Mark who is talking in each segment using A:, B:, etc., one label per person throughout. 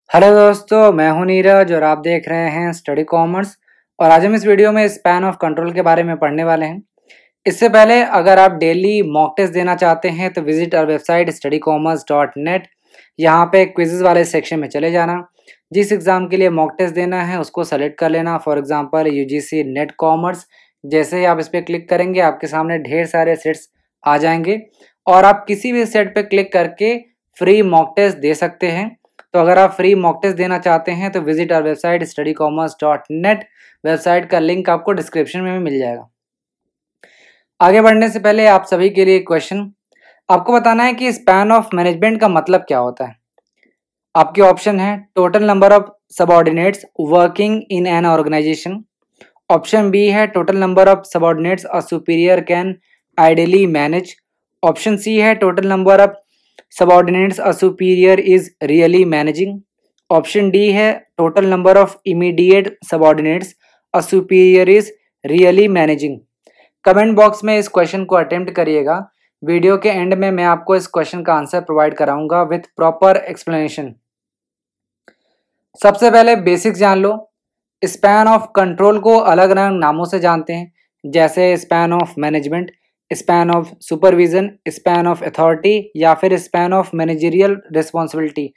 A: Hello दोस्तों, मैं हूं नीरज और आप देख रहे हैं स्टडी कॉमर्स। और आज हम इस वीडियो में स्पैन ऑफ कंट्रोल के बारे में पढ़ने वाले हैं। इससे पहले अगर आप डेली मॉक टेस्ट देना चाहते हैं तो विजिट आवर वेबसाइट studycommerce.net। यहाँ पे क्विजेज वाले सेक्शन में चले जाना। जिस एग्ज़ाम के लिए मॉक टेस्ट देना है उसको सेलेक्ट कर लेना। For example UGC net commerce. जैसे ही आप इस पर क्लिक करेंगे आपके सामने ढेर सारे सेट्स आ जाएंगे और आप किसी भी सेट पर क्लिक करके फ्री मॉक टेस्ट दे सकते हैं। तो अगर आप फ्री मॉक टेस्ट देना चाहते हैं तो visit our website studycommerce.net। Website का लिंक आपको डिस्क्रिप्शन में भी मिल जाएगा। आगे बढ़ने से पहले आप सभी के लिए क्वेश्चन। आपको बताना है कि स्पैन ऑफ मैनेजमेंट का मतलब क्या होता है। आपके ऑप्शन है total number of subordinates working in an organization. Option B है total number of subordinates a superior can ideally manage. Option C है total number of subordinates a superior is really managing। Option D है total number of immediate subordinates a superior is really managing। Comment box में इस question को attempt करिएगा। Video के and में मैं आपको इस क्वेश्चन का आंसर प्रोवाइड कराऊंगा विथ प्रॉपर एक्सप्लेनेशन। सबसे पहले बेसिक्स जान लो। स्पैन ऑफ कंट्रोल को अलग अलग नामों से जानते हैं, जैसे span of management, span of supervision, span of authority या फिर स्पैन ऑफ मैनेजरियल रिस्पॉन्सिबिलिटी।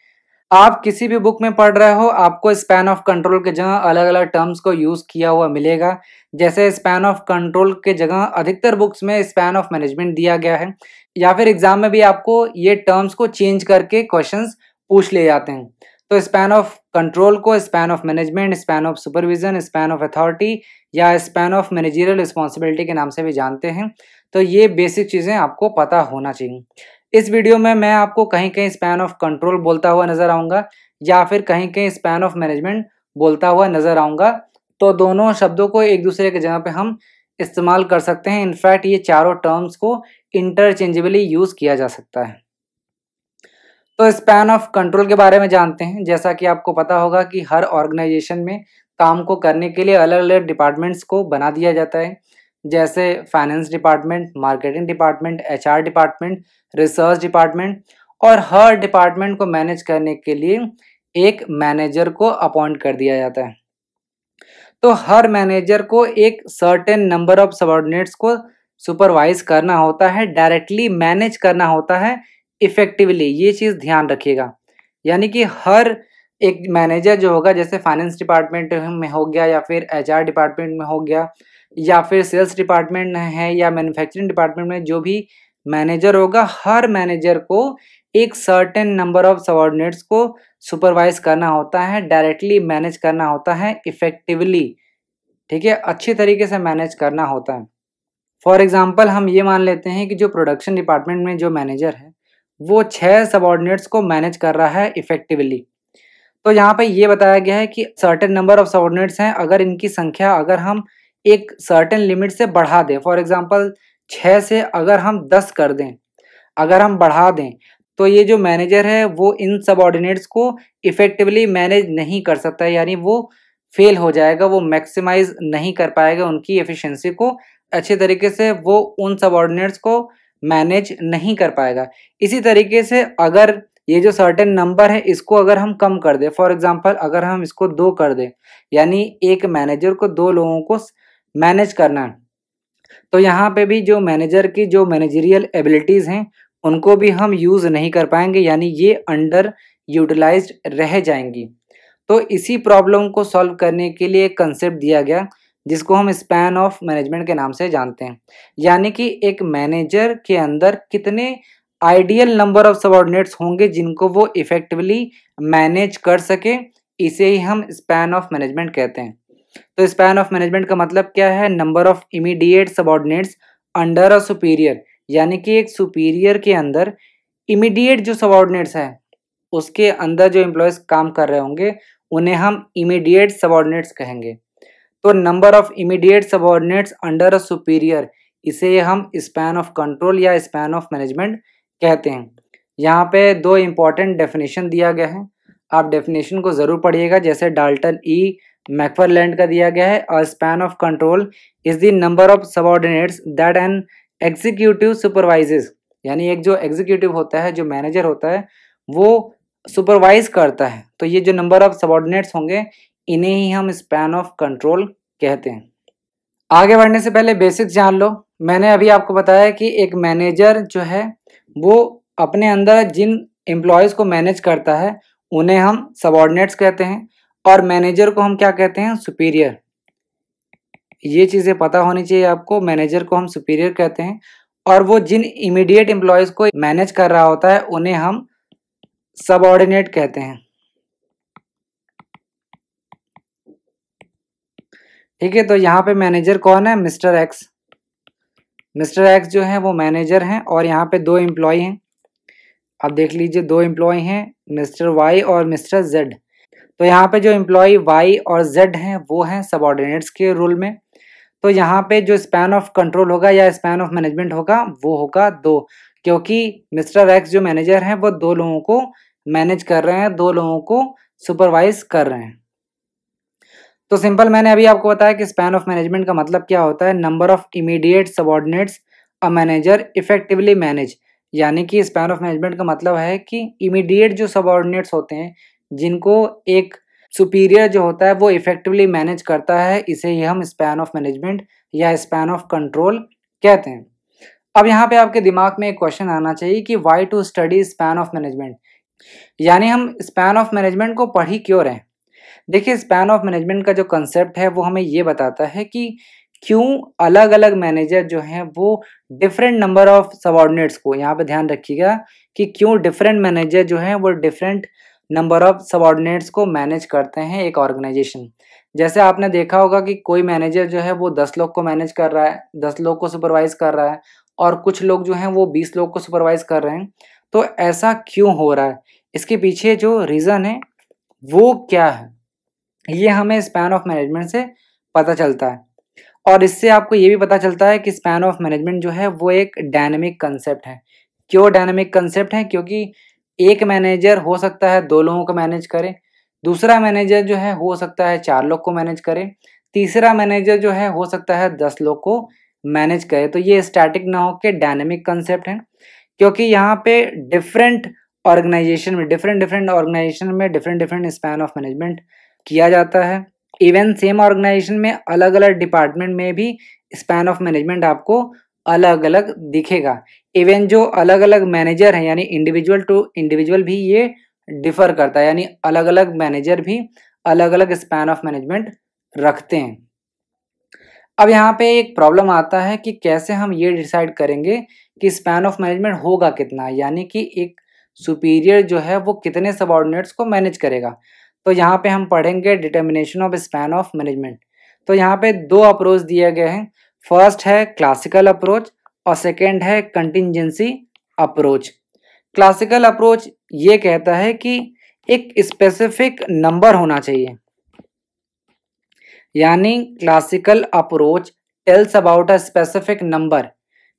A: आप किसी भी बुक में पढ़ रहे हो आपको स्पैन ऑफ कंट्रोल के जगह अलग अलग टर्म्स को यूज किया हुआ मिलेगा। जैसे स्पैन ऑफ कंट्रोल के जगह अधिकतर बुक्स में स्पैन ऑफ मैनेजमेंट दिया गया है, या फिर एग्जाम में भी आपको ये टर्म्स को चेंज करके क्वेश्चंस पूछ लिए जाते हैं। तो स्पैन ऑफ कंट्रोल को span of management, span of supervision, span of authority या स्पैन ऑफ मैनेजरियल रिस्पॉन्सिबिलिटी के नाम से भी जानते हैं। तो ये बेसिक चीज़ें आपको पता होना चाहिए। इस वीडियो में मैं आपको कहीं कहीं स्पैन ऑफ कंट्रोल बोलता हुआ नजर आऊँगा या फिर कहीं कहीं स्पैन ऑफ मैनेजमेंट बोलता हुआ नजर आऊँगा। तो दोनों शब्दों को एक दूसरे के जगह पे हम इस्तेमाल कर सकते हैं। इनफैक्ट ये चारों टर्म्स को इंटरचेंजेबली यूज़ किया जा सकता है। तो स्पैन ऑफ कंट्रोल के बारे में जानते हैं। जैसा कि आपको पता होगा कि हर ऑर्गेनाइजेशन में काम को करने के लिए अलग अलग डिपार्टमेंट्स को बना दिया जाता है, जैसे finance department, marketing department, HR department, research department. और हर डिपार्टमेंट को मैनेज करने के लिए एक मैनेजर को अपॉइंट कर दिया जाता है। तो हर मैनेजर को एक सर्टेन नंबर ऑफ सबऑर्डिनेट्स को सुपरवाइज करना होता है, डायरेक्टली मैनेज करना होता है इफेक्टिवली। ये चीज़ ध्यान रखिएगा। यानी कि हर एक मैनेजर जो होगा, जैसे फाइनेंस डिपार्टमेंट में हो गया या फिर एचआर डिपार्टमेंट में हो गया या फिर सेल्स डिपार्टमेंट है या मैन्युफैक्चरिंग डिपार्टमेंट में, जो भी मैनेजर होगा हर मैनेजर को एक सर्टेन नंबर ऑफ सबऑर्डिनेट्स को सुपरवाइज करना होता है, डायरेक्टली मैनेज करना होता है इफेक्टिवली। ठीक है, अच्छी तरीके से मैनेज करना होता है। फॉर एग्जाम्पल हम ये मान लेते हैं कि जो प्रोडक्शन डिपार्टमेंट में जो मैनेजर है वो 6 सबऑर्डिनेट्स को मैनेज कर रहा है इफेक्टिवली। तो यहाँ पे ये बताया गया है कि सर्टेन नंबर ऑफ सबऑर्डिनेट्स हैं, अगर इनकी संख्या अगर हम एक सर्टेन लिमिट से बढ़ा दें, फॉर एग्जांपल 6 से अगर हम 10 कर दें, अगर हम बढ़ा दें, तो ये जो मैनेजर है वो इन सबऑर्डिनेट्स को इफेक्टिवली मैनेज नहीं कर सकता है। यानी वो फेल हो जाएगा, वो मैक्सिमाइज नहीं कर पाएगा उनकी एफिशिएंसी को अच्छे तरीके से, वो उन सबऑर्डिनेट्स को मैनेज नहीं कर पाएगा। इसी तरीके से अगर ये जो सर्टेन नंबर है इसको अगर हम कम कर दें, फॉर एग्जांपल अगर हम इसको 2 कर दें, यानी एक मैनेजर को 2 लोगों को मैनेज करना है, तो यहाँ पे भी जो मैनेजर की जो मैनेजरियल एबिलिटीज़ हैं उनको भी हम यूज़ नहीं कर पाएंगे, यानी ये अंडर यूटिलाइज्ड रह जाएंगी। तो इसी प्रॉब्लम को सॉल्व करने के लिए एक कंसेप्ट दिया गया जिसको हम स्पैन ऑफ मैनेजमेंट के नाम से जानते हैं। यानी कि एक मैनेजर के अंदर कितने आइडियल नंबर ऑफ सबऑर्डिनेट्स होंगे जिनको वो इफेक्टिवली मैनेज कर सके, इसे ही हम स्पैन ऑफ मैनेजमेंट कहते हैं। तो स्पैन ऑफ मैनेजमेंट का मतलब क्या है? Number of immediate subordinates under a superior. यानी कि एक सुपीरियर के अंदर इमीडिएट जो सबऑर्डिनेट्स हैं उसके अंदर जो एम्प्लॉयज काम कर रहे होंगे उन्हें हम इमीडिएट सबऑर्डिनेट्स कहेंगे। तो number of immediate subordinates under a superior, इसे हम स्पैन ऑफ कंट्रोल या स्पैन ऑफ मैनेजमेंट कहते हैं। यहाँ पे 2 इम्पॉर्टेंट डेफिनेशन दिया गया है, आप डेफिनेशन को ज़रूर पढ़िएगा। जैसे डाल्टन ई मैकफरलैंड का दिया गया है, a span of control is the number of subordinates that an executive supervises. यानी एक जो एग्जीक्यूटिव होता है, जो मैनेजर होता है, वो सुपरवाइज करता है। तो ये जो नंबर ऑफ सबऑर्डिनेट्स होंगे इन्हें ही हम स्पैन ऑफ कंट्रोल कहते हैं। आगे बढ़ने से पहले बेसिक्स जान लो। मैंने अभी आपको बताया कि एक मैनेजर जो है वो अपने अंदर जिन एम्प्लॉयज़ को मैनेज करता है उन्हें हम सबऑर्डिनेट्स कहते हैं, और मैनेजर को हम क्या कहते हैं? सुपीरियर। ये चीज़ें पता होनी चाहिए आपको। मैनेजर को हम सुपीरियर कहते हैं, और वो जिन इमीडिएट एम्प्लॉयज़ को मैनेज कर रहा होता है उन्हें हम सबऑर्डिनेट कहते हैं। ठीक है, तो यहाँ पे मैनेजर कौन है? Mister x. मिस्टर एक्स जो है वो मैनेजर हैं, और यहाँ पे दो एम्प्लॉय हैं। आप देख लीजिए, दो एम्प्लॉय हैं, मिस्टर वाई और मिस्टर जेड। तो यहाँ पे जो एम्प्लॉय वाई और जेड हैं वो हैं सबऑर्डिनेट्स के रूल में। तो यहाँ पे जो स्पैन ऑफ कंट्रोल होगा या स्पैन ऑफ मैनेजमेंट होगा वो होगा 2, क्योंकि मिस्टर एक्स जो मैनेजर हैं वो 2 लोगों को मैनेज कर रहे हैं, 2 लोगों को सुपरवाइज कर रहे हैं। तो सिंपल मैंने अभी आपको बताया कि स्पैन ऑफ मैनेजमेंट का मतलब क्या होता है। Number of immediate subordinates a manager effectively manage. यानी कि स्पैन ऑफ मैनेजमेंट का मतलब है कि इमीडिएट जो सबऑर्डिनेट्स होते हैं जिनको एक सुपीरियर जो होता है वो इफेक्टिवली मैनेज करता है, इसे ही हम स्पैन ऑफ मैनेजमेंट या स्पैन ऑफ कंट्रोल कहते हैं। अब यहाँ पे आपके दिमाग में एक क्वेश्चन आना चाहिए कि why to study span of management, यानी हम स्पैन ऑफ मैनेजमेंट को पढ़ ही क्यों रहे हैं। देखिए, स्पैन ऑफ मैनेजमेंट का जो कंसेप्ट है वो हमें ये बताता है कि क्यों अलग अलग मैनेजर जो हैं वो डिफरेंट नंबर ऑफ सबऑर्डिनेट्स को, यहाँ पे ध्यान रखिएगा कि क्यों डिफरेंट मैनेजर जो हैं वो डिफरेंट नंबर ऑफ सबऑर्डिनेट्स को मैनेज करते हैं एक ऑर्गेनाइजेशन। जैसे आपने देखा होगा कि कोई मैनेजर जो है वो 10 लोग को मैनेज कर रहा है, 10 लोग को सुपरवाइज कर रहा है, और कुछ लोग जो हैं वो 20 लोग को सुपरवाइज कर रहे हैं। तो ऐसा क्यों हो रहा है, इसके पीछे जो रीज़न है वो क्या है, ये हमें स्पैन ऑफ मैनेजमेंट से पता चलता है। और इससे आपको ये भी पता चलता है कि स्पैन ऑफ मैनेजमेंट जो है वो एक डायनेमिक कंसेप्ट है। क्यों डायनेमिक कंसेप्ट है? क्योंकि एक मैनेजर हो सकता है 2 लोगों को मैनेज करे, दूसरा मैनेजर जो है हो सकता है 4 लोग को मैनेज करे, तीसरा मैनेजर जो है हो सकता है 10 लोग को मैनेज करे। तो ये स्टैटिक ना होकर डायनेमिक कंसेप्ट है, क्योंकि यहाँ पे डिफरेंट ऑर्गेनाइजेशन में डिफरेंट स्पैन ऑफ मैनेजमेंट किया जाता है। इवन सेम ऑर्गेनाइजेशन में अलग अलग डिपार्टमेंट में भी स्पैन ऑफ मैनेजमेंट आपको अलग अलग दिखेगा। इवन जो अलग अलग मैनेजर हैं यानी इंडिविजुअल टू इंडिविजुअल भी ये डिफर करता है, यानी अलग अलग मैनेजर भी अलग अलग स्पैन ऑफ मैनेजमेंट रखते हैं। अब यहाँ पे एक प्रॉब्लम आता है कि कैसे हम ये डिसाइड करेंगे कि स्पैन ऑफ मैनेजमेंट होगा कितना, यानी कि एक सुपीरियर जो है वो कितने सबऑर्डिनेट्स को मैनेज करेगा। तो यहाँ पे हम पढ़ेंगे determination of span of management. तो यहाँ पे 2 अप्रोच दिए गए हैं। फर्स्ट है क्लासिकल अप्रोच और सेकेंड है कंटिंजेंसी अप्रोच। क्लासिकल अप्रोच ये कहता है कि एक स्पेसिफिक नंबर होना चाहिए, यानी classical approach tells about a specific number.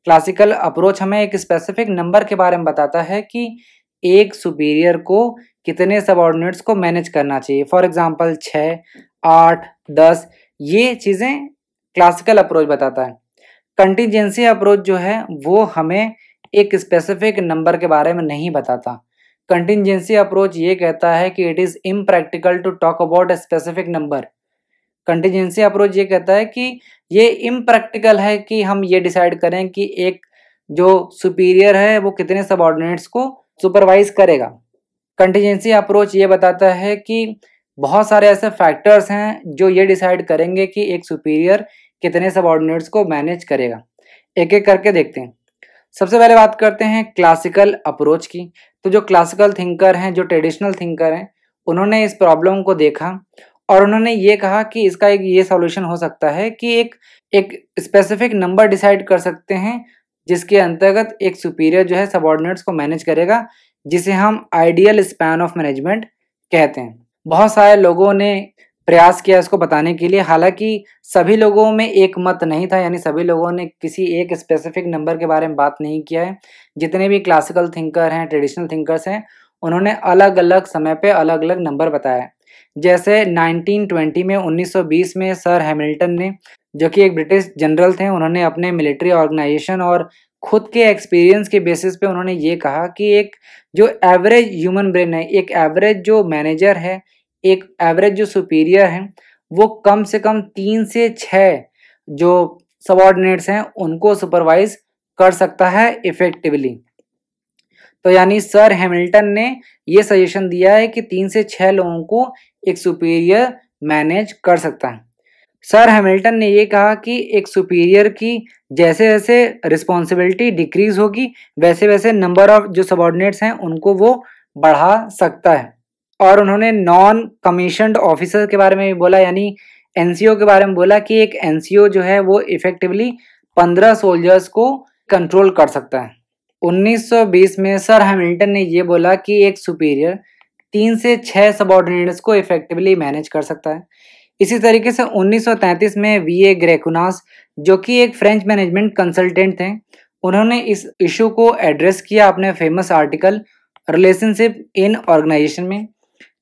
A: Classical approach हमें एक स्पेसिफिक नंबर के बारे में बताता है कि एक सुपीरियर को कितने सबऑर्डिनेट्स को मैनेज करना चाहिए। फॉर एग्जांपल 6, 8, 10, ये चीज़ें क्लासिकल अप्रोच बताता है। कंटिजेंसी अप्रोच जो है वो हमें एक स्पेसिफिक नंबर के बारे में नहीं बताता। कंटिजेंसी अप्रोच ये कहता है कि it is impractical to talk about a specific number. Contingency approach ये कहता है कि ये इम्प्रैक्टिकल है कि हम ये डिसाइड करें कि एक जो सुपीरियर है वो कितने सबऑर्डिनेट्स को सुपरवाइज करेगा। कंटिजेंसी अप्रोच ये बताता है कि बहुत सारे ऐसे फैक्टर्स हैं जो ये डिसाइड करेंगे कि एक सुपीरियर कितने सबऑर्डिनेट्स को मैनेज करेगा। एक एक करके देखते हैं। सबसे पहले बात करते हैं क्लासिकल अप्रोच की। तो जो क्लासिकल थिंकर हैं, जो ट्रेडिशनल थिंकर हैं, उन्होंने इस प्रॉब्लम को देखा और उन्होंने ये कहा कि इसका एक ये सॉल्यूशन हो सकता है कि एक स्पेसिफिक नंबर डिसाइड कर सकते हैं जिसके अंतर्गत एक सुपीरियर जो है सबऑर्डिनेट्स को मैनेज करेगा, जिसे हम आइडियल स्पैन ऑफ मैनेजमेंट कहते हैं। बहुत सारे लोगों ने प्रयास किया इसको बताने के लिए, हालांकि सभी लोगों में एक मत नहीं था, यानी सभी लोगों ने किसी एक स्पेसिफिक नंबर के बारे में बात नहीं किया है। जितने भी क्लासिकल थिंकर हैं, ट्रेडिशनल थिंकर्स हैं, उन्होंने अलग अलग समय पे अलग अलग नंबर बताया। जैसे 1920 में 1920 में सर हैमिल्टन ने, जो कि एक ब्रिटिश जनरल थे, उन्होंने अपने मिलिट्री ऑर्गेनाइजेशन और खुद के एक्सपीरियंस के बेसिस पे उन्होंने ये कहा कि एक जो एवरेज ह्यूमन ब्रेन है, एक एवरेज जो मैनेजर है, एक एवरेज जो सुपीरियर है, वो कम से कम 3 से 6 जो सबऑर्डिनेट्स हैं उनको सुपरवाइज कर सकता है इफेक्टिवली। तो यानी सर हैमिल्टन ने ये सजेशन दिया है कि 3 से 6 लोगों को एक सुपीरियर मैनेज कर सकता है। सर हैमिल्टन ने ये कहा कि एक सुपीरियर की जैसे जैसे रिस्पॉन्सिबिलिटी डिक्रीज होगी वैसे वैसे नंबर ऑफ जो सबऑर्डिनेट्स हैं उनको वो बढ़ा सकता है। और उन्होंने नॉन कमीशन्ड ऑफिसर के बारे में भी बोला, यानी एनसीओ के बारे में बोला कि एक एनसीओ जो है वो इफेक्टिवली 15 सोल्जर्स को कंट्रोल कर सकता है। 1920 में सर हैमिल्टन ने ये बोला कि एक सुपीरियर 3 से 6 सबऑर्डिनेट्स को इफेक्टिवली मैनेज कर सकता है। इसी तरीके से 1933 में वीए ग्रेकुनास, जो कि एक फ्रेंच मैनेजमेंट कंसल्टेंट थे, उन्होंने इस इशू को एड्रेस किया अपने famous article relationship in organisation में,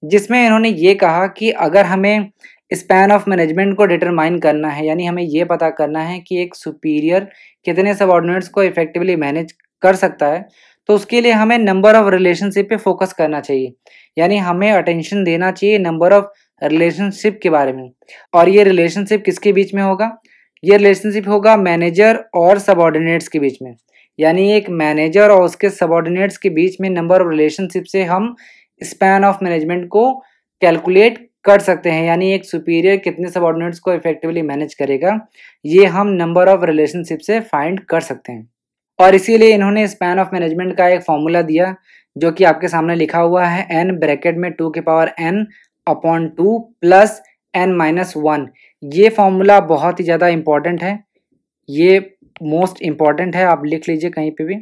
A: जिसमें इन्होंने ये कहा कि अगर हमें स्पैन ऑफ मैनेजमेंट को डिटरमाइन करना है, यानी हमें ये पता करना है कि एक सुपीरियर कितने सबऑर्डिनेट्स को इफेक्टिवली मैनेज कर सकता है, तो उसके लिए हमें नंबर ऑफ रिलेशनशिप पे फोकस करना चाहिए, यानी हमें अटेंशन देना चाहिए नंबर ऑफ रिलेशनशिप के बारे में। और ये रिलेशनशिप किसके बीच में होगा? ये रिलेशनशिप होगा मैनेजर और सबऑर्डिनेट्स के बीच में, यानी एक मैनेजर और उसके सबऑर्डिनेट्स के बीच में नंबर ऑफ रिलेशनशिप से हम स्पैन ऑफ मैनेजमेंट को कैलकुलेट कर सकते हैं, यानी एक सुपीरियर कितने सबऑर्डिनेट्स को इफेक्टिवली मैनेज करेगा ये हम नंबर ऑफ रिलेशनशिप से फाइंड कर सकते हैं। और इसीलिए इन्होंने स्पैन ऑफ मैनेजमेंट का एक फॉर्मूला दिया जो कि आपके सामने लिखा हुआ है, n ब्रैकेट में 2 की power n upon 2 plus n-1। ये फॉर्मूला बहुत ही ज़्यादा इंपॉर्टेंट है, ये मोस्ट इम्पॉर्टेंट है, आप लिख लीजिए कहीं पे भी।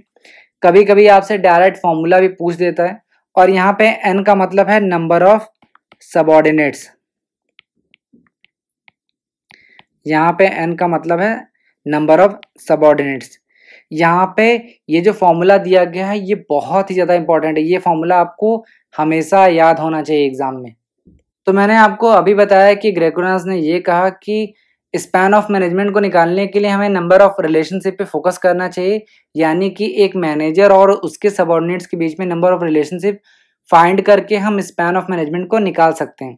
A: कभी कभी आपसे डायरेक्ट फॉर्मूला भी पूछ देता है। और यहाँ पे n का मतलब है नंबर ऑफ सबऑर्डिनेट्स, यहाँ पे n का मतलब है नंबर ऑफ सबऑर्डिनेट्स। यहाँ पे ये जो फॉर्मूला दिया गया है ये बहुत ही ज़्यादा इंपॉर्टेंट है, ये फॉर्मूला आपको हमेशा याद होना चाहिए एग्जाम में। तो मैंने आपको अभी बताया कि ग्रेकुनास ने ये कहा कि स्पैन ऑफ मैनेजमेंट को निकालने के लिए हमें नंबर ऑफ रिलेशनशिप पे फोकस करना चाहिए, यानी कि एक मैनेजर और उसके सबऑर्डिनेट्स के बीच में नंबर ऑफ रिलेशनशिप फाइंड करके हम स्पैन ऑफ मैनेजमेंट को निकाल सकते हैं।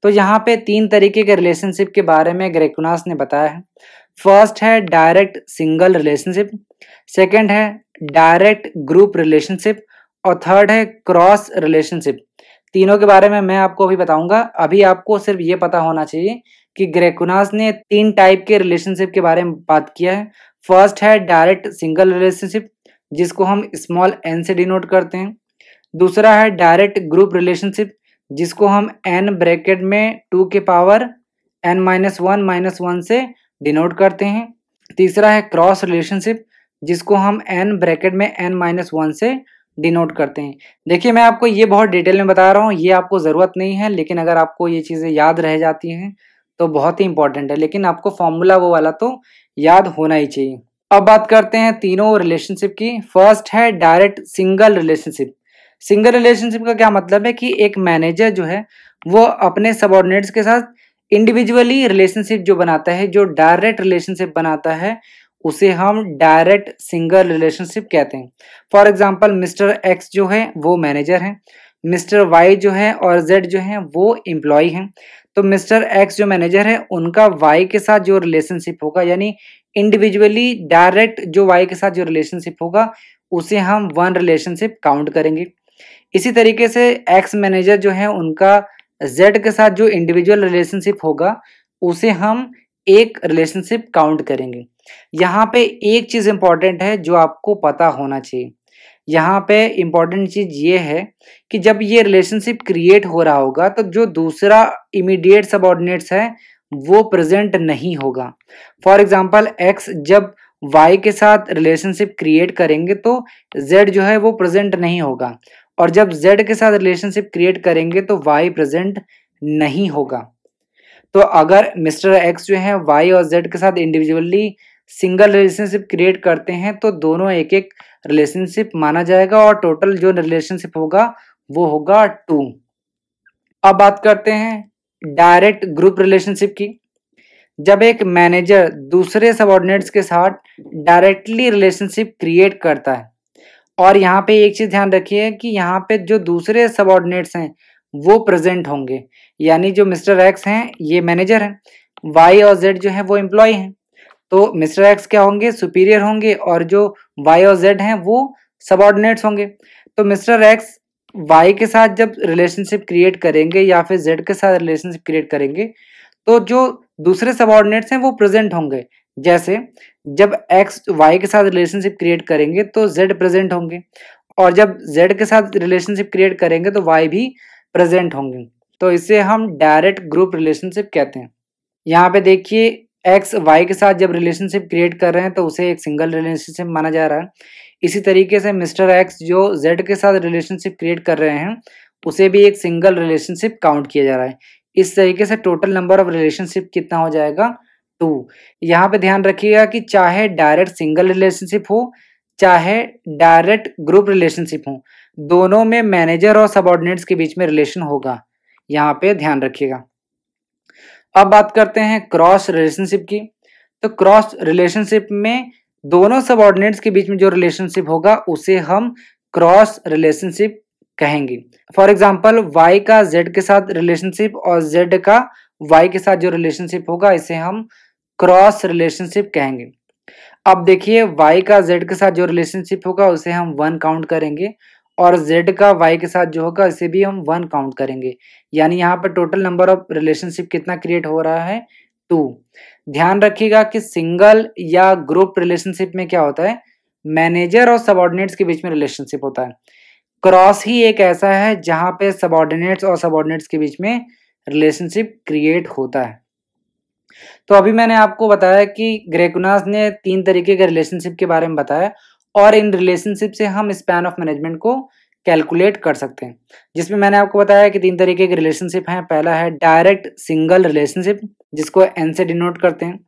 A: तो यहाँ पे 3 तरीके के रिलेशनशिप के बारे में ग्रेकुनास ने बताया है। फर्स्ट है डायरेक्ट सिंगल रिलेशनशिप, सेकंड है डायरेक्ट ग्रुप रिलेशनशिप और थर्ड है क्रॉस रिलेशनशिप। तीनों के बारे में मैं आपको अभी बताऊंगा। अभी आपको सिर्फ ये पता होना चाहिए कि ग्रेकुनास ने 3 टाइप के रिलेशनशिप के बारे में बात किया है। फर्स्ट है डायरेक्ट सिंगल रिलेशनशिप, जिसको हम स्मॉल n से डिनोट करते हैं। दूसरा है डायरेक्ट ग्रुप रिलेशनशिप, जिसको हम n ब्रैकेट में 2 के पावर n-1 से डिनोट करते हैं। तीसरा है क्रॉस रिलेशनशिप, जिसको हम n ब्रैकेट में n-1 से डिनोट करते हैं। देखिए मैं आपको ये बहुत डिटेल में बता रहा हूँ, ये आपको ज़रूरत नहीं है, लेकिन अगर आपको ये चीज़ें याद रह जाती हैं तो बहुत ही इंपॉर्टेंट है, लेकिन आपको फॉर्मूला वो वाला तो याद होना ही चाहिए। अब बात करते हैं तीनों रिलेशनशिप की। फर्स्ट है direct single relationship. Single relationship का क्या मतलब है कि एक मैनेजर जो है वो अपने सबऑर्डिनेट्स के साथ इंडिविजुअली रिलेशनशिप जो बनाता है, जो डायरेक्ट रिलेशनशिप बनाता है, उसे हम डायरेक्ट सिंगल रिलेशनशिप कहते हैं। फॉर एग्जांपल मिस्टर एक्स जो है वो मैनेजर हैं, मिस्टर वाई जो है और जेड जो है वो एम्प्लॉय हैं। तो मिस्टर एक्स जो मैनेजर है उनका वाई के साथ जो रिलेशनशिप होगा, यानी इंडिविजुअली डायरेक्ट जो वाई के साथ जो रिलेशनशिप होगा उसे हम 1 रिलेशनशिप काउंट करेंगे। इसी तरीके से एक्स मैनेजर जो है उनका जेड के साथ जो इंडिविजुअल रिलेशनशिप होगा उसे हम 1 रिलेशनशिप काउंट करेंगे। यहाँ पे एक चीज़ इंपॉर्टेंट है जो आपको पता होना चाहिए। यहाँ पे इम्पॉर्टेंट चीज़ ये है कि जब ये रिलेशनशिप क्रिएट हो रहा होगा तो जो दूसरा इमीडिएट सबऑर्डिनेट्स है वो प्रेजेंट नहीं होगा। फॉर एग्जांपल एक्स जब वाई के साथ रिलेशनशिप क्रिएट करेंगे तो जेड जो है वो प्रेजेंट नहीं होगा, और जब जेड के साथ रिलेशनशिप क्रिएट करेंगे तो वाई प्रेजेंट नहीं होगा। तो अगर मिस्टर एक्स जो है वाई और जेड के साथ इंडिविजुअली सिंगल रिलेशनशिप क्रिएट करते हैं तो दोनों एक एक रिलेशनशिप माना जाएगा और टोटल जो रिलेशनशिप होगा वो होगा 2। अब बात करते हैं डायरेक्ट ग्रुप रिलेशनशिप की। जब एक मैनेजर दूसरे सबऑर्डिनेट्स के साथ डायरेक्टली रिलेशनशिप क्रिएट करता है। और यहाँ पे एक चीज ध्यान रखिए कि यहाँ पे जो दूसरे सबऑर्डिनेट्स हैं वो प्रेजेंट होंगे, यानी जो मिस्टर एक्स हैं ये मैनेजर हैं, वाई और जेड जो है वो एम्प्लॉय हैं। तो मिस्टर एक्स क्या होंगे, सुपीरियर होंगे, और जो वाई और जेड हैं वो सबऑर्डिनेट्स होंगे। तो मिस्टर एक्स वाई के साथ जब रिलेशनशिप क्रिएट करेंगे या फिर जेड के साथ रिलेशनशिप क्रिएट करेंगे तो जो दूसरे सबऑर्डिनेट्स हैं वो प्रेजेंट होंगे। जैसे जब एक्स वाई के साथ रिलेशनशिप क्रिएट करेंगे तो जेड प्रेजेंट होंगे, और जब जेड के साथ रिलेशनशिप क्रिएट करेंगे तो वाई भी प्रेजेंट होंगे। तो इसे हम डायरेक्ट ग्रुप रिलेशनशिप कहते हैं। यहाँ पे देखिए एक्स वाई के साथ जब रिलेशनशिप क्रिएट कर रहे हैं तो उसे एक सिंगल रिलेशनशिप माना जा रहा है। इसी तरीके से मिस्टर एक्स जो जेड के साथ रिलेशनशिप क्रिएट कर रहे हैं उसे भी एक सिंगल रिलेशनशिप काउंट किया जा रहा है। इस तरीके से टोटल नंबर ऑफ रिलेशनशिप कितना हो जाएगा, 2। यहाँ पे ध्यान रखिएगा कि चाहे डायरेक्ट सिंगल रिलेशनशिप हो चाहे डायरेक्ट ग्रुप रिलेशनशिप हो, दोनों में मैनेजर और सबऑर्डिनेट्स के बीच में रिलेशन होगा। यहाँ पे ध्यान रखिएगा। अब बात करते हैं क्रॉस रिलेशनशिप की। तो क्रॉस रिलेशनशिप में दोनों सबऑर्डिनेट्स के बीच में जो रिलेशनशिप होगा उसे हम क्रॉस रिलेशनशिप कहेंगे। फॉर एग्जांपल y का z के साथ रिलेशनशिप और z का y के साथ जो रिलेशनशिप होगा इसे हम क्रॉस रिलेशनशिप कहेंगे। अब देखिए y का z के साथ जो रिलेशनशिप होगा उसे हम 1 काउंट करेंगे, और z का y के साथ जो होगा इसे भी हम 1 काउंट करेंगे। यानी यहाँ पर टोटल नंबर ऑफ रिलेशनशिप कितना क्रिएट हो रहा है, 2। ध्यान रखिएगा कि सिंगल या ग्रुप रिलेशनशिप में क्या होता है, मैनेजर और सबऑर्डिनेट्स के बीच में रिलेशनशिप होता है। क्रॉस ही एक ऐसा है जहां पे सबऑर्डिनेट्स और सबऑर्डिनेट्स के बीच में रिलेशनशिप क्रिएट होता है। तो अभी मैंने आपको बताया कि ग्रेकुनास ने 3 तरीके के रिलेशनशिप के बारे में बताया, और इन रिलेशनशिप से हम स्पैन ऑफ मैनेजमेंट को कैलकुलेट कर सकते हैं। जिसमें मैंने आपको बताया कि 3 तरीके के रिलेशनशिप हैं। पहला है डायरेक्ट सिंगल रिलेशनशिप जिसको एन से डिनोट करते हैं।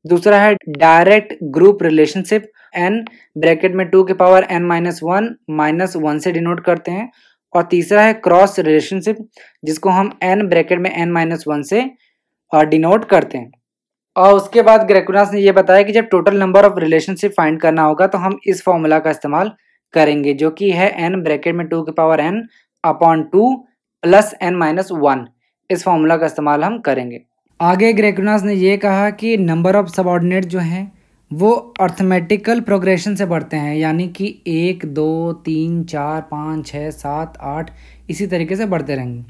A: दूसरा है direct group relationship, N bracket में 2 के पावर n माइनस 1 से डिनोट करते हैं। और तीसरा है क्रॉस रिलेशनशिप जिसको हम n ब्रैकेट में n माइनस 1 से डिनोट करते हैं। और उसके बाद ग्रेकुनास ने ये बताया कि जब total number of relationship find करना होगा तो हम इस फॉर्मूला का इस्तेमाल करेंगे जो कि है n ब्रैकेट में 2 के power n upon 2 plus n minus 1। इस फॉर्मूला का इस्तेमाल हम करेंगे। आगे ग्रेकुनास ने ये कहा कि नंबर ऑफ सबऑर्डिनेट जो हैं वो अर्थमेटिकल प्रोग्रेशन से बढ़ते हैं, यानी कि 1 2 3 4 5 6 7 8 इसी तरीके से बढ़ते रहेंगे।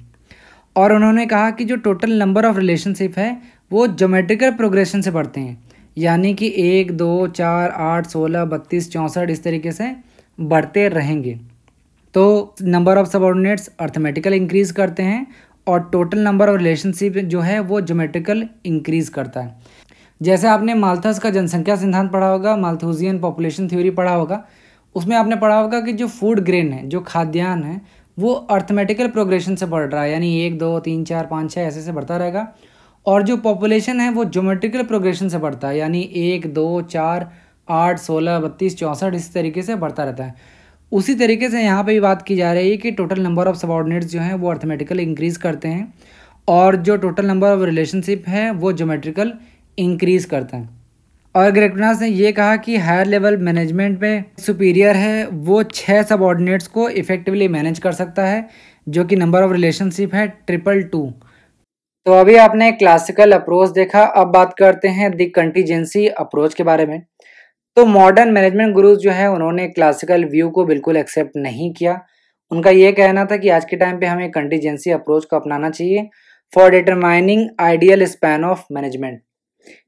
A: और उन्होंने कहा कि जो टोटल नंबर ऑफ रिलेशनशिप है वो ज्योमेट्रिकल प्रोग्रेशन से बढ़ते हैं, यानी कि 1 2 4 8 16 32 64 इस तरीके से बढ़ते रहेंगे। तो number of subordinates arithmetical increase करते हैं और टोटल नंबर ऑफ रिलेशनशिप जो है वो ज्योमेट्रिकल इंक्रीज करता है। जैसे आपने माल्थस का जनसंख्या सिद्धांत पढ़ा होगा, माल्थुसियन पॉपुलेशन थ्योरी पढ़ा होगा, उसमें आपने पढ़ा होगा कि जो फूड ग्रेन है, जो खाद्यान्न है, वो अर्थमेटिकल प्रोग्रेशन से बढ़ रहा है, यानी 1 2 3 4 5 6 ऐसे बढ़ता रहेगा। और जो पॉपुलेशन है वो ज्योमेट्रिकल प्रोग्रेशन से बढ़ता है, यानी 1 2 4 8 16 32 64 इस तरीके से बढ़ता रहता है। उसी तरीके से यहाँ पे भी बात की जा रही है कि टोटल नंबर ऑफ सबऑर्डिनेट्स जो हैं वो अर्थमेटिकल इंक्रीज करते हैं, और जो टोटल नंबर ऑफ रिलेशनशिप है वो ज्योमेट्रिकल इंक्रीज करता है। और ग्रेकुनास ने ये कहा कि हायर लेवल मैनेजमेंट में सुपीरियर है वो 6 सबऑर्डिनेट्स को इफेक्टिवली मैनेज कर सकता है, जो कि नंबर ऑफ रिलेशनशिप है 222। तो अभी आपने क्लासिकल अप्रोच देखा, अब बात करते हैं द कंटीजेंसी अप्रोच के बारे में। तो मॉडर्न मैनेजमेंट गुरुज जो है उन्होंने क्लासिकल व्यू को बिल्कुल एक्सेप्ट नहीं किया। उनका ये कहना था कि आज के टाइम पे हमें कंटीजेंसी अप्रोच को अपनाना चाहिए for determining ideal span of management,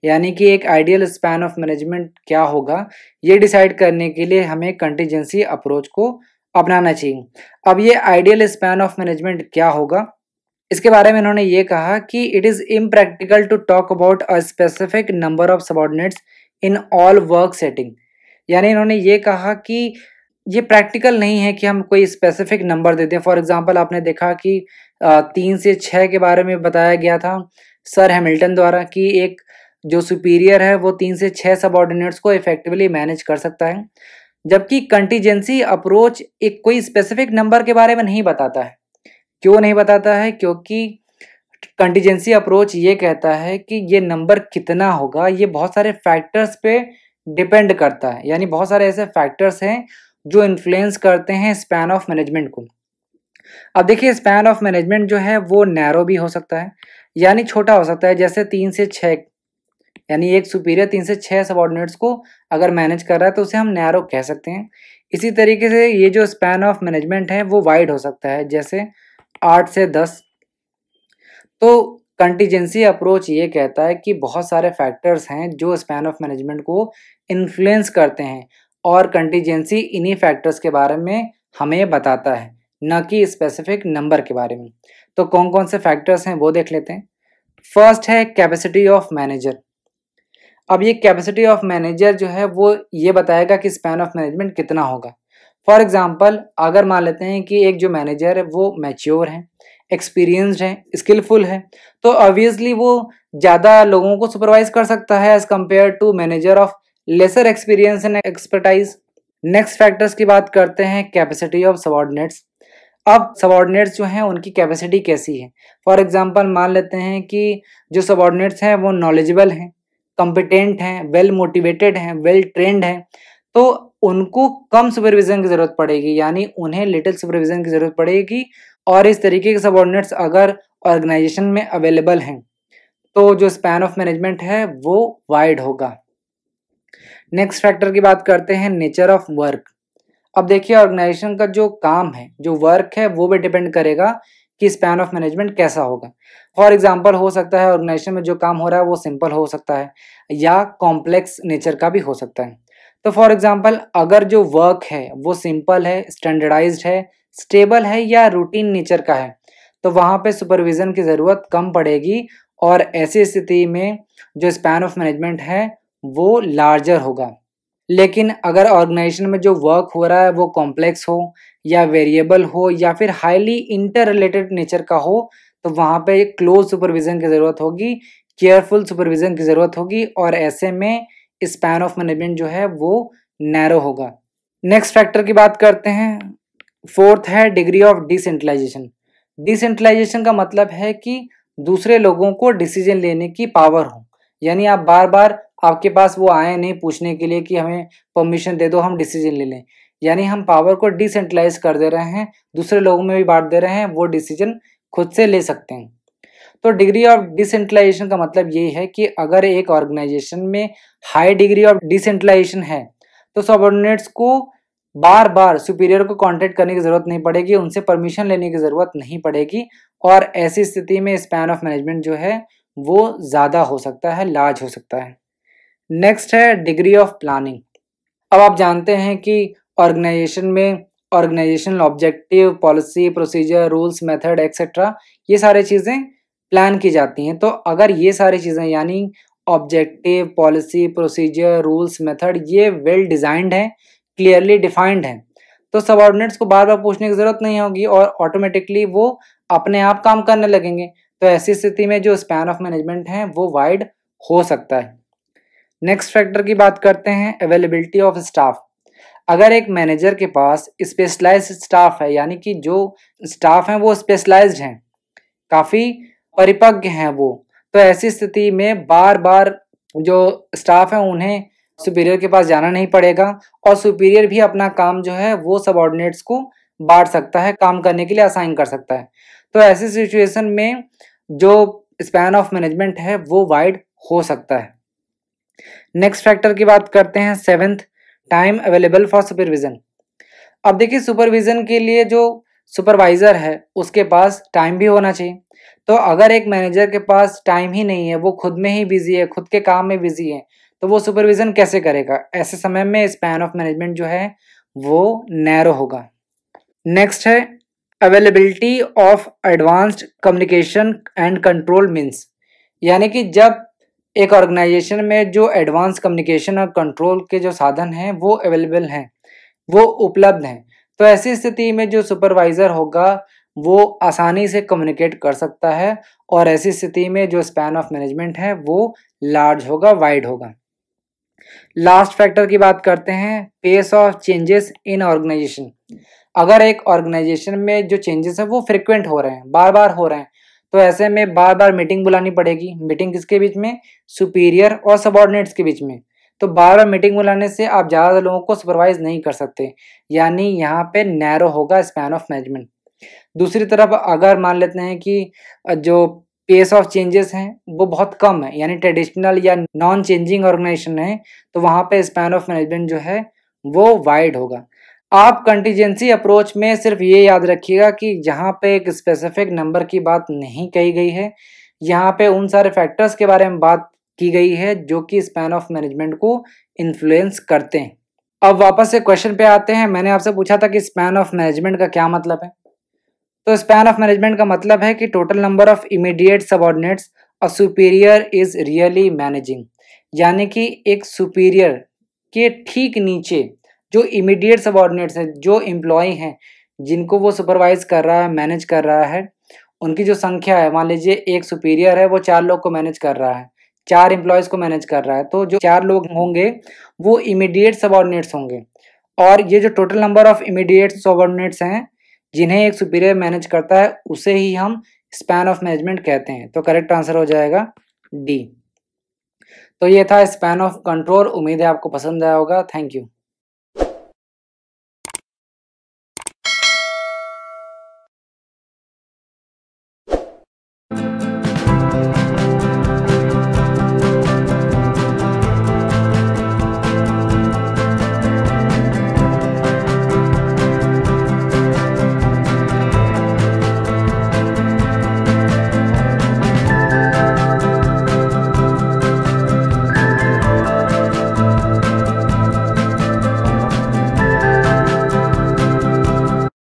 A: यानी कि एक आइडियल स्पैन ऑफ मैनेजमेंट क्या होगा ये डिसाइड करने के लिए हमें कंटीजेंसी अप्रोच को अपनाना चाहिए। अब ये आइडियल स्पैन ऑफ मैनेजमेंट क्या होगा इसके बारे में इन्होंने ये कहा कि it is impractical to talk about a specific number of subordinates in all work setting, यानी इन्होंने ये कहा कि ये प्रैक्टिकल नहीं है कि हम कोई स्पेसिफिक नंबर दे दें। फॉर एग्जांपल आपने देखा कि 3 से 6 के बारे में बताया गया था सर हैमिल्टन द्वारा कि एक जो सुपीरियर है वो 3 से 6 सबऑर्डिनेट्स को इफेक्टिवली मैनेज कर सकता है, जबकि कंटीजेंसी अप्रोच एक कोई स्पेसिफिक नंबर के बारे में नहीं बताता है। क्यों नहीं बताता है? क्योंकि कंटीजेंसी अप्रोच ये कहता है कि ये नंबर कितना होगा ये बहुत सारे फैक्टर्स पे डिपेंड करता है, यानी बहुत सारे ऐसे फैक्टर्स हैं जो इन्फ्लुएंस करते हैं स्पैन ऑफ मैनेजमेंट को। अब देखिए स्पैन ऑफ मैनेजमेंट जो है वो नैरो भी हो सकता है, यानी छोटा हो सकता है, जैसे 3 से 6, यानी एक सुपीरियर 3 से 6 सबऑर्डिनेट्स को अगर मैनेज कर रहा है तो उसे हम नैरो कह सकते हैं। इसी तरीके से ये जो स्पैन ऑफ मैनेजमेंट है वो वाइड हो सकता है, जैसे 8 से 10। तो कंटीजेंसी अप्रोच ये कहता है कि बहुत सारे फैक्टर्स हैं जो स्पैन ऑफ मैनेजमेंट को इन्फ्लुएंस करते हैं और कंटीजेंसी इन्हीं फैक्टर्स के बारे में हमें बताता है, न कि स्पेसिफिक नंबर के बारे में। तो कौन कौन से फैक्टर्स हैं वो देख लेते हैं। फर्स्ट है कैपेसिटी ऑफ मैनेजर। अब ये कैपेसिटी ऑफ मैनेजर जो है वो ये बताएगा कि स्पैन ऑफ मैनेजमेंट कितना होगा। फॉर एग्जांपल अगर मान लेते हैं कि एक जो मैनेजर है वो मैच्योर है, एक्सपीरियंस्ड है, स्किलफुल है, तो ऑब्वियसली वो ज़्यादा लोगों को सुपरवाइज कर सकता है as compare to manager of lesser experience and expertise. Next factors की बात करते हैं कैपेसिटी ऑफ सबऑर्डिनेट्स। अब सबऑर्डिनेट्स जो हैं उनकी कैपेसिटी कैसी है। फॉर एग्जांपल मान लेते हैं कि जो सबऑर्डिनेट्स हैं वो नॉलेजेबल हैं, कॉम्पिटेंट हैं, वेल मोटिवेटेड हैं, वेल ट्रेंड हैं, तो उनको कम सुपरविजन की ज़रूरत पड़ेगी, यानी उन्हें लिटिल सुपरविजन की ज़रूरत पड़ेगी। और इस तरीके के सबऑर्डिनेट्स अगर ऑर्गेनाइजेशन में अवेलेबल हैं तो जो स्पैन ऑफ मैनेजमेंट है वो वाइड होगा। नेक्स्ट फैक्टर की बात करते हैं नेचर ऑफ वर्क। अब देखिए ऑर्गेनाइजेशन का जो काम है, जो वर्क है, वो भी डिपेंड करेगा कि स्पैन ऑफ मैनेजमेंट कैसा होगा। फॉर एग्जांपल हो सकता है ऑर्गेनाइजेशन में जो काम हो रहा है वो सिंपल हो सकता है या कॉम्प्लेक्स नेचर का भी हो सकता है। तो फॉर एग्जांपल अगर जो वर्क है वो सिंपल है, स्टैंडर्डाइज्ड है, स्टेबल है या रूटीन नेचर का है तो वहाँ पे सुपरविजन की ज़रूरत कम पड़ेगी और ऐसी स्थिति में जो स्पैन ऑफ मैनेजमेंट है वो लार्जर होगा। लेकिन अगर ऑर्गेनाइजेशन में जो वर्क हो रहा है वो कॉम्प्लेक्स हो या वेरिएबल हो या फिर हाईली इंटर रिलेटेड नेचर का हो तो वहाँ पे एक क्लोज सुपरविजन की ज़रूरत होगी, केयरफुल सुपरविजन की ज़रूरत होगी और ऐसे में स्पैन ऑफ मैनेजमेंट जो है वो नैरो होगा। नेक्स्ट फैक्टर की बात करते हैं। फोर्थ है डिग्री ऑफ डिसेंट्रलाइजेशन। डिसेंट्रलाइजेशन का मतलब है कि दूसरे लोगों को डिसीजन लेने की पावर हो, यानी आप बार बार आपके पास वो आए नहीं पूछने के लिए कि हमें परमिशन दे दो हम डिसीजन ले लें, यानी हम पावर को डिसेंट्रलाइज कर दे रहे हैं, दूसरे लोगों में भी बांट दे रहे हैं, वो डिसीजन खुद से ले सकते हैं। तो डिग्री ऑफ डिसेंट्रलाइजेशन का मतलब ये है कि अगर एक ऑर्गेनाइजेशन में हाई डिग्री ऑफ डिसेंट्रलाइजेशन है तो सबऑर्डिनेट्स को बार बार सुपीरियर को कांटेक्ट करने की ज़रूरत नहीं पड़ेगी, उनसे परमिशन लेने की ज़रूरत नहीं पड़ेगी और ऐसी स्थिति में स्पैन ऑफ मैनेजमेंट जो है वो ज़्यादा हो सकता है, लार्ज हो सकता है। नेक्स्ट है डिग्री ऑफ प्लानिंग। अब आप जानते हैं कि ऑर्गेनाइजेशन में organisational objective, policy, procedure, rules, method etcetera ये सारी चीज़ें प्लान की जाती हैं। तो अगर ये सारी चीज़ें यानी objective, policy, procedure, rules, method ये वेल डिज़ाइंड है, क्लियरली डिफाइंड है, तो सबऑर्डिनेट्स को बार बार पूछने की ज़रूरत नहीं होगी और ऑटोमेटिकली वो अपने आप काम करने लगेंगे। तो ऐसी स्थिति में जो स्पैन ऑफ मैनेजमेंट है वो वाइड हो सकता है। नेक्स्ट फैक्टर की बात करते हैं अवेलेबिलिटी ऑफ स्टाफ। अगर एक मैनेजर के पास स्पेशलाइज्ड स्टाफ है, यानी कि जो स्टाफ हैं वो स्पेशलाइज्ड हैं, काफ़ी परिपक्व हैं वो, तो ऐसी स्थिति में बार बार जो स्टाफ है उन्हें सुपीरियर के पास जाना नहीं पड़ेगा और सुपीरियर भी अपना काम जो है वो सबऑर्डिनेट्स को बांट सकता है, काम करने के लिए असाइन कर सकता है। तो ऐसी सिचुएशन में जो स्पैन ऑफ मैनेजमेंट है वो वाइड हो सकता है। नेक्स्ट फैक्टर की बात करते हैं seventh, time available for supervision. अब देखिए सुपरविजन के लिए जो सुपरवाइजर है उसके पास टाइम भी होना चाहिए। तो अगर एक मैनेजर के पास टाइम ही नहीं है, वो खुद में ही बिजी है, खुद के काम में बिजी है, तो वो सुपरविजन कैसे करेगा। ऐसे समय में स्पैन ऑफ मैनेजमेंट जो है वो नैरो होगा। नेक्स्ट है availability of advanced communication and control means, यानी कि जब एक ऑर्गेनाइजेशन में जो एडवांस कम्युनिकेशन और कंट्रोल के जो साधन हैं वो अवेलेबल हैं, वो उपलब्ध हैं, तो ऐसी स्थिति में जो सुपरवाइज़र होगा वो आसानी से कम्युनिकेट कर सकता है और ऐसी स्थिति में जो स्पैन ऑफ मैनेजमेंट है वो लार्ज होगा, वाइड होगा। लास्ट फैक्टर की बात करते हैं pace of changes in organisation. अगर एक ऑर्गेनाइजेशन में जो चेंजेस हैं वो फ्रिक्वेंट हो रहे हैं, बार बार हो रहे हैं, तो ऐसे में बार बार मीटिंग बुलानी पड़ेगी। मीटिंग किसके बीच में? सुपीरियर और सबॉर्डिनेट्स के बीच में। तो बार बार मीटिंग बुलाने से आप ज़्यादा लोगों को सुपरवाइज नहीं कर सकते, यानी यहाँ पे नैरो होगा स्पैन ऑफ मैनेजमेंट। दूसरी तरफ अगर मान लेते हैं कि जो पेस ऑफ चेंजेस हैं वो बहुत कम है, यानी ट्रेडिशनल या नॉन चेंजिंग ऑर्गेनाइजेशन है, तो वहाँ पे स्पैन ऑफ मैनेजमेंट जो है वो वाइड होगा। आप कंटीजेंसी अप्रोच में सिर्फ ये याद रखिएगा कि जहाँ पे एक स्पेसिफिक नंबर की बात नहीं कही गई है, यहाँ पे उन सारे फैक्टर्स के बारे में बात की गई है जो कि स्पैन ऑफ मैनेजमेंट को इन्फ्लुएंस करते हैं। अब वापस से क्वेश्चन पे आते हैं। मैंने आपसे पूछा था कि स्पैन ऑफ मैनेजमेंट का क्या मतलब है। तो स्पैन ऑफ मैनेजमेंट का मतलब है कि total number of immediate subordinates a superior is really managing, यानी कि एक सुपीरियर के ठीक नीचे जो इमीडिएट सबऑर्डिनेट्स हैं, जो एम्प्लॉय हैं जिनको वो सुपरवाइज कर रहा है, मैनेज कर रहा है, उनकी जो संख्या है, मान लीजिए एक सुपीरियर है वो 4 लोग को मैनेज कर रहा है, 4 एम्प्लॉयज़ को मैनेज कर रहा है, तो जो 4 लोग होंगे वो इमीडिएट सबऑर्डिनेट्स होंगे। और ये जो total number of immediate subordinates हैं जिन्हें एक सुपीरियर मैनेज करता है, उसे ही हम स्पैन ऑफ मैनेजमेंट कहते हैं। तो करेक्ट आंसर हो जाएगा डी। तो ये था स्पैन ऑफ कंट्रोल। उम्मीद है आपको पसंद आया होगा। Thank you.